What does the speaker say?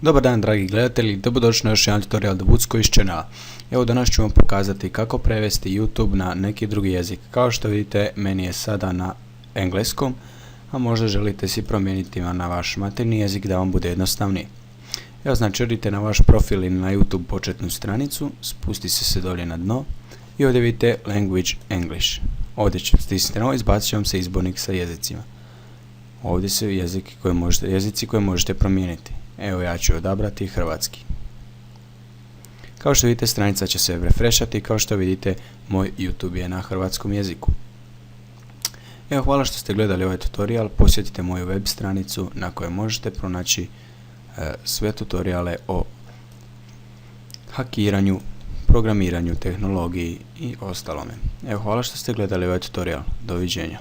Dobar dan dragi gledatelji, dobrodošli na još jedan tutorial The Woods channela. Evo danas ću vam pokazati kako prevesti YouTube na neki drugi jezik. Kao što vidite, meni je sada na engleskom, a možda želite si promijeniti na vaš materinji jezik da vam bude jednostavniji. Evo znači odite na vaš profil ili na YouTube početnu stranicu, spustite se dolje na dno i ovdje vidite Language English. Ovdje ćete stisnuti na ovo, izbacit će vam se izbornik sa jezicima. Ovdje su jezici koje možete promijeniti. Evo ja ću odabrati hrvatski. Kao što vidite, stranica će se refreshati, kao što vidite moj YouTube je na hrvatskom jeziku. Evo, hvala što ste gledali ovaj tutorial, posjetite moju web stranicu na kojoj možete pronaći sve tutoriale o hakiranju, programiranju, tehnologiji i ostalome. Evo, hvala što ste gledali ovaj tutorial, doviđenja.